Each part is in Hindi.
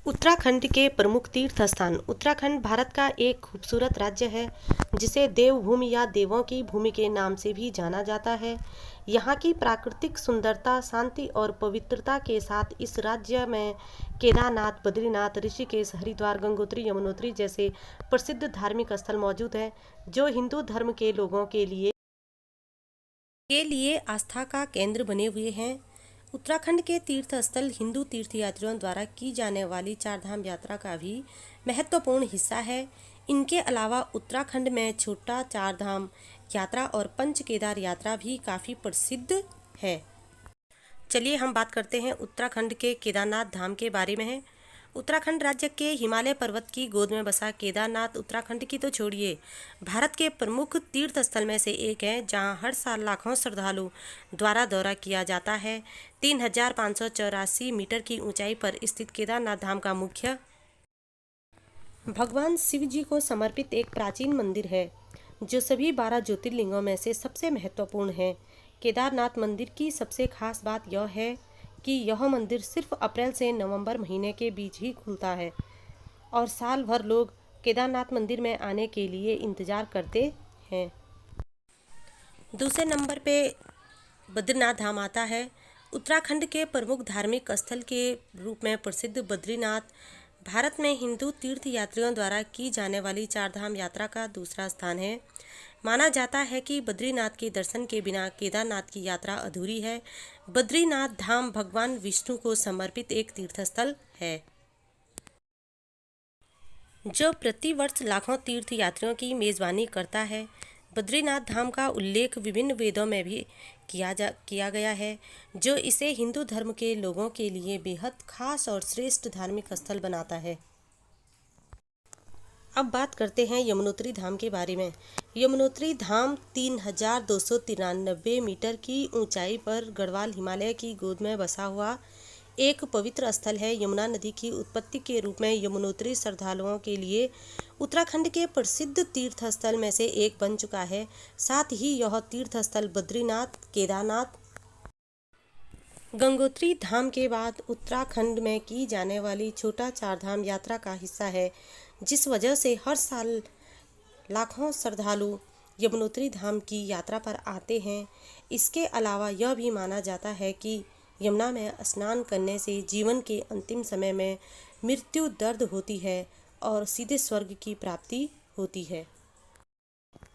उत्तराखंड के प्रमुख तीर्थ स्थान। उत्तराखंड भारत का एक खूबसूरत राज्य है जिसे देवभूमि या देवों की भूमि के नाम से भी जाना जाता है। यहाँ की प्राकृतिक सुंदरता, शांति और पवित्रता के साथ इस राज्य में केदारनाथ, बद्रीनाथ, ऋषिकेश, हरिद्वार, गंगोत्री, यमुनोत्री जैसे प्रसिद्ध धार्मिक स्थल मौजूद हैं, जो हिंदू धर्म के लोगों के लिए आस्था का केंद्र बने हुए हैं। उत्तराखंड के तीर्थ स्थल हिंदू तीर्थयात्रियों द्वारा की जाने वाली चारधाम यात्रा का भी महत्वपूर्ण हिस्सा है। इनके अलावा उत्तराखंड में छोटा चारधाम यात्रा और पंच केदार यात्रा भी काफ़ी प्रसिद्ध है। चलिए हम बात करते हैं उत्तराखंड के केदारनाथ धाम के बारे में। उत्तराखंड राज्य के हिमालय पर्वत की गोद में बसा केदारनाथ उत्तराखंड की तो छोड़िए, भारत के प्रमुख तीर्थ स्थल में से एक है, जहां हर साल लाखों श्रद्धालु द्वारा दौरा किया जाता है। 3584 मीटर की ऊंचाई पर स्थित केदारनाथ धाम का मुख्य भगवान शिव जी को समर्पित एक प्राचीन मंदिर है, जो सभी 12 ज्योतिर्लिंगों में से सबसे महत्वपूर्ण है। केदारनाथ मंदिर की सबसे खास बात यह है कि यह मंदिर सिर्फ अप्रैल से नवंबर महीने के बीच ही खुलता है और साल भर लोग केदारनाथ मंदिर में आने के लिए इंतजार करते हैं। दूसरे नंबर पे बद्रीनाथ धाम आता है। उत्तराखंड के प्रमुख धार्मिक स्थल के रूप में प्रसिद्ध बद्रीनाथ भारत में हिंदू तीर्थ यात्रियों द्वारा की जाने वाली चारधाम यात्रा का दूसरा स्थान है। माना जाता है कि बद्रीनाथ के दर्शन के बिना केदारनाथ की यात्रा अधूरी है। बद्रीनाथ धाम भगवान विष्णु को समर्पित एक तीर्थस्थल है, जो प्रतिवर्ष लाखों तीर्थ यात्रियों की मेजबानी करता है। बद्रीनाथ धाम का उल्लेख विभिन्न वेदों में भी किया गया है, जो इसे हिंदू धर्म के लोगों के लिए बेहद खास और श्रेष्ठ धार्मिक स्थल बनाता है। अब बात करते हैं यमुनोत्री धाम के बारे में। यमुनोत्री धाम 3293 मीटर की ऊंचाई पर गढ़वाल हिमालय की गोद में बसा हुआ एक पवित्र स्थल है। यमुना नदी की उत्पत्ति के रूप में यमुनोत्री श्रद्धालुओं के लिए उत्तराखंड के प्रसिद्ध तीर्थ स्थल में से एक बन चुका है। साथ ही यह तीर्थ स्थल बद्रीनाथ, केदारनाथ, गंगोत्री धाम के बाद उत्तराखंड में की जाने वाली छोटा चारधाम यात्रा का हिस्सा है, जिस वजह से हर साल लाखों श्रद्धालु यमुनोत्री धाम की यात्रा पर आते हैं। इसके अलावा यह भी माना जाता है कि यमुना में स्नान करने से जीवन के अंतिम समय में मृत्यु दर्द होती है और सीधे स्वर्ग की प्राप्ति होती है।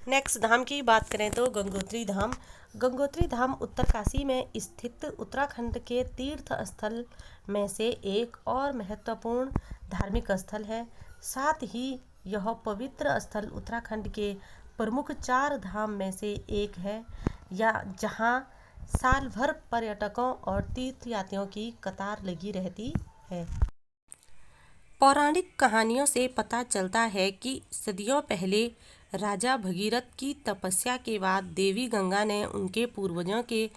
नेक्स्ट धाम की बात करें तो गंगोत्री धाम। गंगोत्री धाम उत्तरकाशी में स्थित उत्तराखंड के तीर्थ स्थल में से एक और महत्वपूर्ण धार्मिक स्थल है। साथ ही यह पवित्र स्थल उत्तराखंड के प्रमुख 4 धाम में से एक है, या जहां साल भर पर्यटकों और तीर्थयात्रियों की कतार लगी रहती है। पौराणिक कहानियों से पता चलता है कि सदियों पहले राजा भगीरथ की तपस्या के बाद देवी गंगा ने उनके पूर्वजों के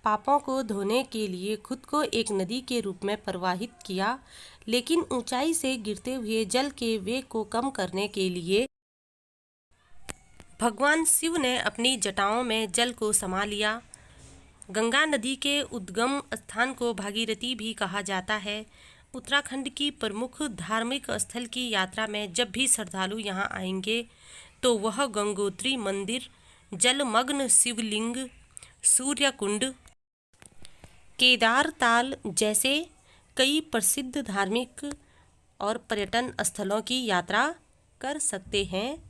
पापों को धोने के लिए खुद को एक नदी के रूप में प्रवाहित किया, लेकिन ऊंचाई से गिरते हुए जल के वेग को कम करने के लिए भगवान शिव ने अपनी जटाओं में जल को समा लिया। गंगा नदी के उद्गम स्थान को भागीरथी भी कहा जाता है। उत्तराखंड की प्रमुख धार्मिक स्थल की यात्रा में जब भी श्रद्धालु यहां आएंगे तो वह गंगोत्री मंदिर, जलमग्न शिवलिंग, सूर्य कुंड, केदार ताल जैसे कई प्रसिद्ध धार्मिक और पर्यटन स्थलों की यात्रा कर सकते हैं।